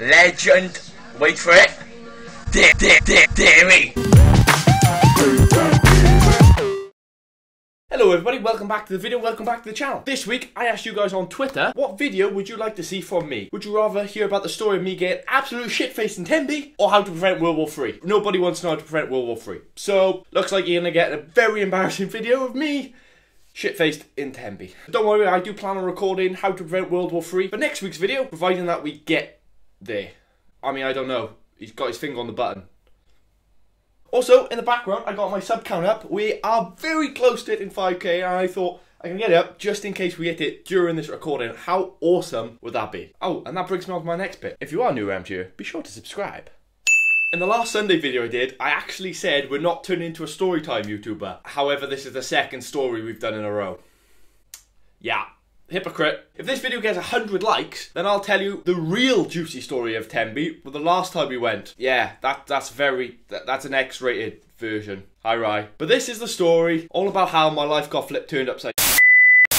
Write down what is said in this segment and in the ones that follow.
Legend. Wait for it. Dairy. Hello everybody, welcome back to the video, welcome back to the channel. This week, I asked you guys on Twitter, what video would you like to see from me? Would you rather hear about the story of me getting absolute shit-faced in Tenby, or how to prevent World War III? Nobody wants to know how to prevent World War III. So, looks like you're gonna get a very embarrassing video of me shit-faced in Tenby. Don't worry, I do plan on recording how to prevent World War III for next week's video, providing that we get there. I mean, I don't know. He's got his finger on the button. Also, in the background, I got my sub count up. We are very close to hitting 5k, and I thought I can get it up just in case we hit it during this recording. How awesome would that be? Oh, and that brings me on to my next bit. If you are new around here, be sure to subscribe. In the last Sunday video I did, I actually said we're not turning into a storytime YouTuber. However, this is the second story we've done in a row. Yeah. Hypocrite. If this video gets 100 likes, then I'll tell you the real juicy story of Tenby, but the last time we went. Yeah, that's an X-rated version. Hi, Rye. But this is the story, all about how my life got turned upside.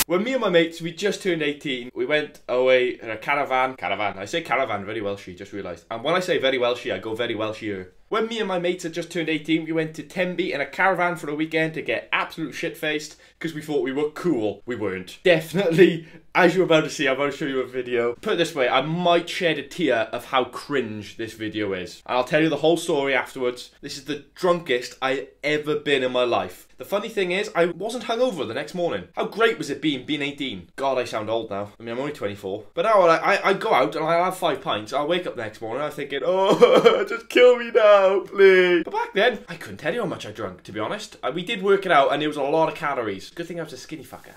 When me and my mates, we just turned 18, we went away in a caravan. I say caravan very Welshy, just realised. And when I say very Welshy, I go very Welshier. When me and my mates had just turned 18, we went to Tenby in a caravan for a weekend to get absolute shit-faced because we thought we were cool. We weren't. Definitely, as you're about to see, I'm about to show you a video. Put it this way, I might shed a tear of how cringe this video is. And I'll tell you the whole story afterwards. This is the drunkest I've ever been in my life. The funny thing is, I wasn't hungover the next morning. How great was it being 18? God, I sound old now. I mean, I'm only 24. But now I go out and I have 5 pints. I'll wake up the next morning and I'm thinking, oh, just kill me now, please. But back then, I couldn't tell you how much I drank, to be honest. We did work it out and it was a lot of calories. Good thing I was a skinny fucker.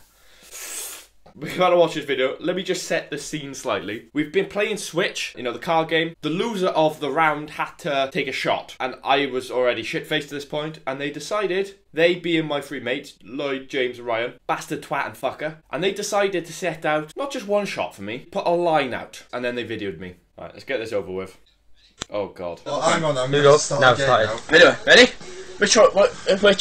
We gotta watch this video. Let me just set the scene slightly. We've been playing Switch, you know, the card game. The loser of the round had to take a shot. And I was already shit-faced at this point. And they decided, they being my 3 mates, Lloyd, James and Ryan, bastard, twat and fucker. And they decided to set out, not just one shot for me, put a line out. And then they videoed me. Alright, let's get this over with. Oh god. Oh, hang on, I'm gonna start again now. Video, ready? Which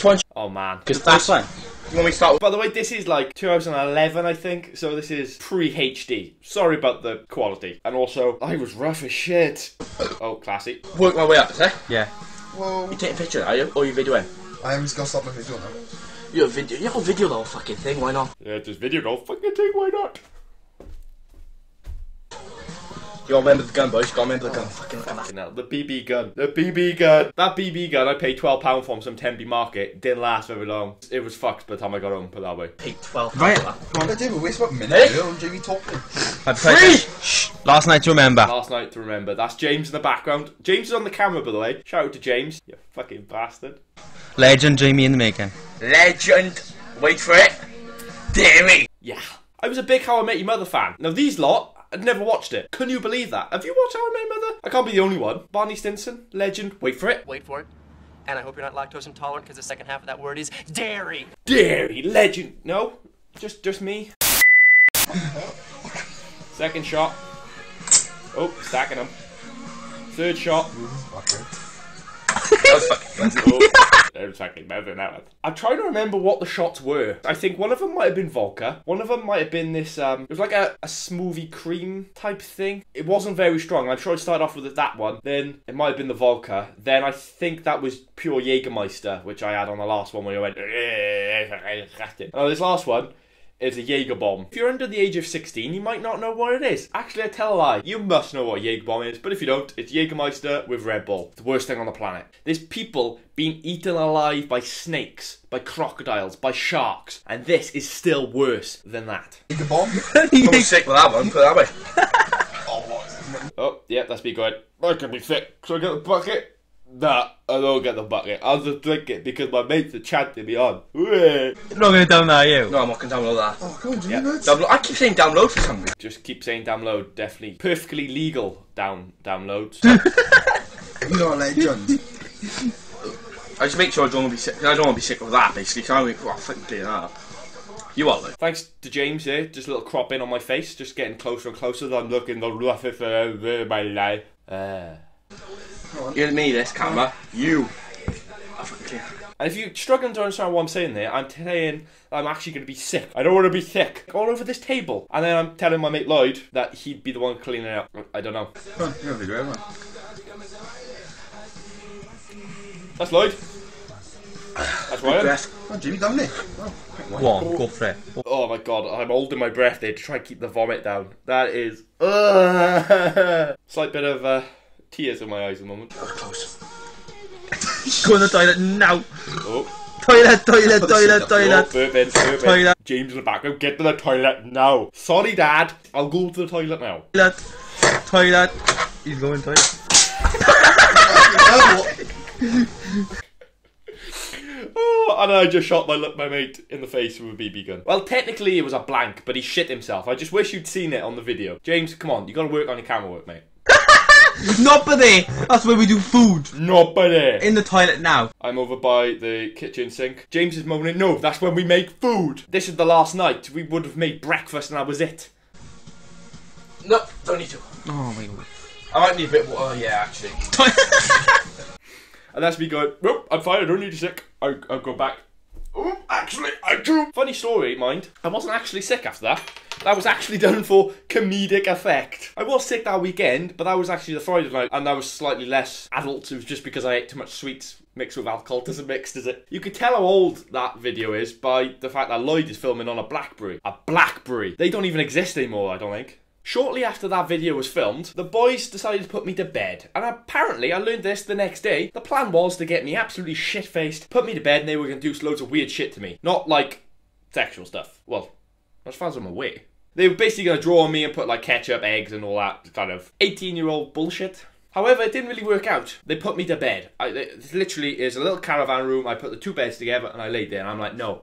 one? Oh man. Because that's fine. You want me to start with? By the way, this is like 2011, I think, so this is pre-HD. Sorry about the quality. And also, I was rough as shit. Oh, classy. Work my way up, eh? Yeah. Whoa. You taking a picture, are you? Or are you videoing? I am just gonna stop my video now. You're video the whole fucking thing, why not? Yeah, just video the whole fucking thing, why not? You gotta remember the gun, boys. You gotta remember the gun. Fucking look at that. The BB gun. The BB gun. That BB gun I paid £12 from some Tenby market. Didn't last very long. It was fucked by the time I got home, put it that way. Paid £12 Right. for that. Come on. Dude, we wasted about a minute here on Jamie talking. Free! Last night to remember. Last night to remember. That's James in the background. James is on the camera, by the way. Shout out to James. You fucking bastard. Legend Jamie in the making. Legend. Wait for it. Dairy. Yeah. I was a big How I Met Your Mother fan. Now these lot, I'd never watched it. Can you believe that? Have you watched How I Met Your Mother? I can't be the only one. Barney Stinson, legend. Wait for it. Wait for it. And I hope you're not lactose intolerant because the second half of that word is dairy. Dairy, legend. No, just me. Second shot. Oh, stacking them. Third shot. That was fucking Oh, that was fucking better than that. I'm trying to remember what the shots were. I think one of them might have been vodka. One of them might have been this, it was like a smoothie cream type thing. It wasn't very strong. I'm sure it started off with that one. Then it might have been the vodka. Then I think that was pure Jägermeister, which I had on the last one where I went, oh, this last one is a Jaeger bomb. If you're under the age of 16, you might not know what it is. Actually, I tell a lie. You must know what a Jaeger bomb is, but if you don't, it's Jägermeister with Red Bull. It's the worst thing on the planet. There's people being eaten alive by snakes, by crocodiles, by sharks, and this is still worse than that. Take a bomb. I'm sick with that one, put it that way. Oh, yeah, that's be good. I can be sick. So I get the bucket? Nah, I don't get the bucket. I'll just drink it because my mates are chanting me on. You're not going to down there, are you? No, I'm not gonna download that. Oh, come on, Jimmy, Yeah. nuts. Download. I keep saying download for some reason. Just keep saying download, definitely. Perfectly legal downloads. You're a legend. I just make sure I don't want to be sick. I don't want to be sick with that, basically. So I'm fucking clean that up. You are, like. Thanks to James here, just a little crop in on my face, just getting closer and closer. I'm looking the roughest of my life. You and me, this camera. You. And if you're struggling to understand what I'm saying there, I'm saying I'm actually going to be sick. I don't want to be sick. All over this table. And then I'm telling my mate Lloyd that he'd be the one cleaning it up. I don't know. Come on, you're a video, man. That's Lloyd. That's Ryan. Oh, Jimmy done it. Go on, go for it. Oh my god, I'm holding my breath there to try and keep the vomit down. That is... Slight bit of tears in my eyes at the moment. Close. Go in the toilet now. Oh. Toilet. Oh, burping. Toilet. James in the background, get to the toilet now. Sorry, Dad. I'll go to the toilet now. Toilet. He's going toilet. Oh, and I just shot my mate in the face with a BB gun. Well, technically it was a blank, but he shit himself. I just wish you'd seen it on the video. James, come on, you gotta work on your camera work, mate. Not by there. That's where we do food. Not by there. In the toilet now. I'm over by the kitchen sink. James is moaning, no, that's when we make food. This is the last night. We would have made breakfast and that was it. No, don't need to. Oh my god. I might need a bit of water, yeah, actually. And that's me going, nope, I'm fine, I don't need a sick. I'll go back. Oh, actually, I do. Funny story, mind. I wasn't actually sick after that. That was actually done for comedic effect. I was sick that weekend, but that was actually the Friday night, and that was slightly less adult. It was just because I ate too much sweets mixed with alcohol. Doesn't mix, does it? You could tell how old that video is by the fact that Lloyd is filming on a BlackBerry. A BlackBerry. They don't even exist anymore, I don't think. Shortly after that video was filmed, the boys decided to put me to bed. And apparently, I learned this the next day. The plan was to get me absolutely shit-faced, put me to bed, and they were going to do loads of weird shit to me. Not like sexual stuff. Well, as far as I'm aware. They were basically going to draw on me and put like ketchup, eggs, and all that kind of 18-year-old bullshit. However, it didn't really work out. They put me to bed. It literally is a little caravan room. I put the two beds together and I laid there and I'm like, no.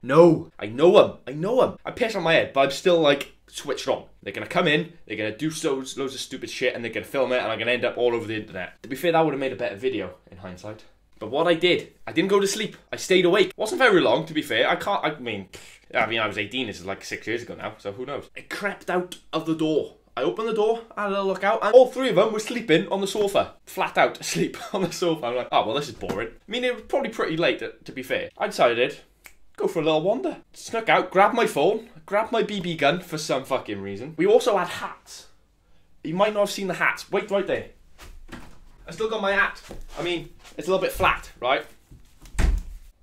I know him. I piss on my head, but I'm still like switched on. They're going to come in, they're going to do loads of stupid shit and they're going to film it and I'm going to end up all over the internet. To be fair, that would have made a better video in hindsight. But what I did, I didn't go to sleep. I stayed awake. Wasn't very long, to be fair. I mean, I was 18. This is like 6 years ago now, so who knows? I crept out of the door. I opened the door, had a little look out, and all three of them were sleeping on the sofa. Flat out asleep on the sofa. I'm like, oh, well, this is boring. I mean, it was probably pretty late, to be fair. I decided, go for a little wander. Snuck out, grabbed my phone, grabbed my BB gun for some fucking reason. We also had hats. You might not have seen the hats. Wait right there. I still got my hat. I mean, it's a little bit flat, right?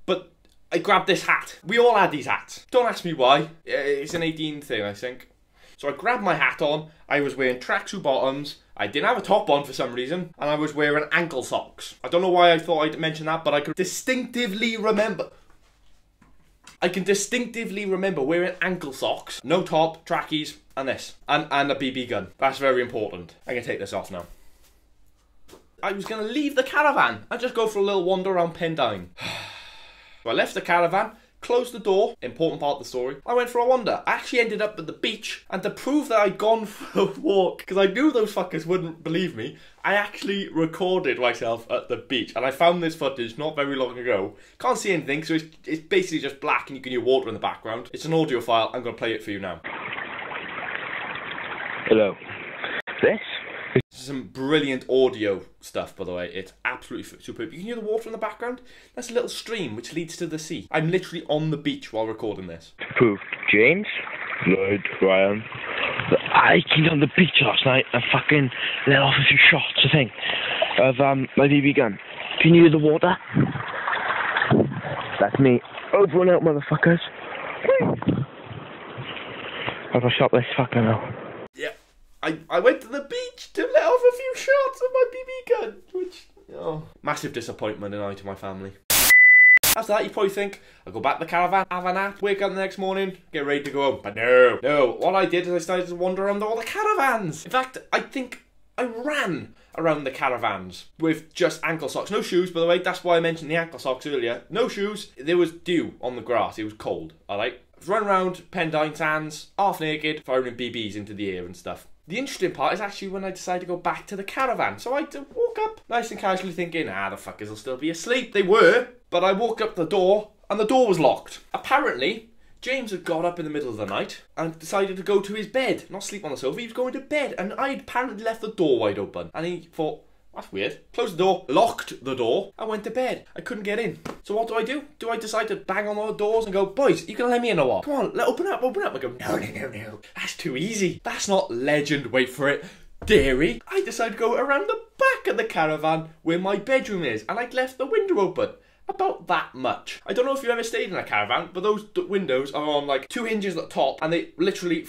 But I grabbed this hat. We all had these hats. Don't ask me why. It's an 18 thing, I think. So I grabbed my hat on, I was wearing tracksuit bottoms, I didn't have a top on for some reason, and I was wearing ankle socks. I don't know why I thought I'd mention that, but I could distinctively remember. I can distinctively remember wearing ankle socks, no top, trackies, and this. And a BB gun. That's very important. I can take this off now. I was going to leave the caravan and just go for a little wander around Pendine. So I left the caravan, closed the door, important part of the story. I went for a wander. I actually ended up at the beach, and to prove that I'd gone for a walk, because I knew those fuckers wouldn't believe me, I actually recorded myself at the beach, and I found this footage not very long ago. Can't see anything, so it's basically just black and you can hear water in the background. It's an audio file. I'm going to play it for you now. Hello. This? Some brilliant audio stuff, by the way. It's absolutely superb. You can hear the water in the background. That's a little stream which leads to the sea. I'm literally on the beach while recording this. Proof. James? Lloyd? Ryan? I came on the beach last night and fucking let off a few shots, I think, of my BB gun. Can you hear the water? That's me. Over and out, motherfuckers. I've shot this fucker now. Yeah. I went to the beach to let off a few shots of my BB gun, which, oh, massive disappointment and I to my family. After that, you probably think, I'll go back to the caravan, have a nap, wake up the next morning, get ready to go home. But no. What I did is I started to wander around all the caravans. In fact, I think I ran around the caravans with just ankle socks. No shoes, by the way. That's why I mentioned the ankle socks earlier. No shoes. There was dew on the grass. It was cold, alright? Run around Pendine Sands, half naked, firing BBs into the air and stuff. The interesting part is actually when I decided to go back to the caravan. So I woke up nice and casually thinking, the fuckers will still be asleep. They were, but I walked up the door and the door was locked. Apparently, James had got up in the middle of the night and decided to go to his bed. Not sleep on the sofa, he was going to bed. And I'd apparently left the door wide open. And he thought, That's weird. Closed the door, locked the door, and went to bed. I couldn't get in. So what do? Do I decide to bang on all the doors and go, boys, you can let me in or what? Come on, open up, open up. I go, no. That's too easy. That's not legend, wait for it, dairy. I decided to go around the back of the caravan where my bedroom is, and I'd left the window open. About that much. I don't know if you ever stayed in a caravan, but those windows are on like 2 hinges at the top, and they literally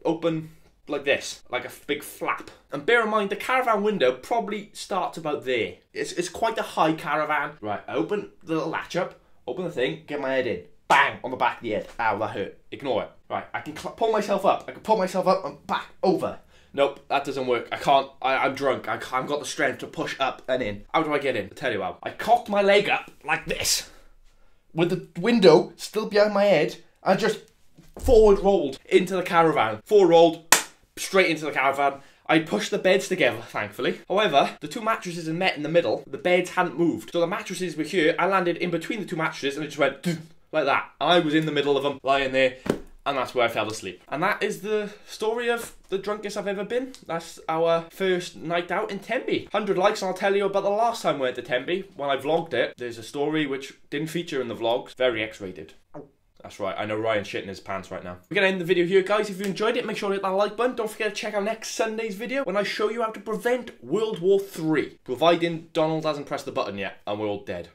open like this, like a big flap. And bear in mind, the caravan window probably starts about there. It's quite a high caravan. Right, I open the little latch up, open the thing, get my head in. Bang! On the back of the head. Ow, that hurt. Ignore it. Right, I can pull myself up. I can pull myself up and back, over. Nope, that doesn't work. I can't. I'm drunk. I haven't got the strength to push up and in. How do I get in? I'll tell you how. I cocked my leg up like this, with the window still behind my head, and just forward rolled into the caravan. Forward rolled, straight into the caravan. I pushed the beds together, thankfully. However, the 2 mattresses had met in the middle. The beds hadn't moved. So the mattresses were here. I landed in between the 2 mattresses, and it just went like that. I was in the middle of them, lying there. And that's where I fell asleep. And that is the story of the drunkest I've ever been. That's our first night out in Tenby. 100 likes and I'll tell you about the last time we went to Tenby. When I vlogged it, there's a story which didn't feature in the vlogs. Very X-rated. That's right, I know Ryan's shitting his pants right now. We're going to end the video here, guys. If you enjoyed it, make sure to hit that like button. Don't forget to check out next Sunday's video when I show you how to prevent World War III. Providing Donald hasn't pressed the button yet and we're all dead.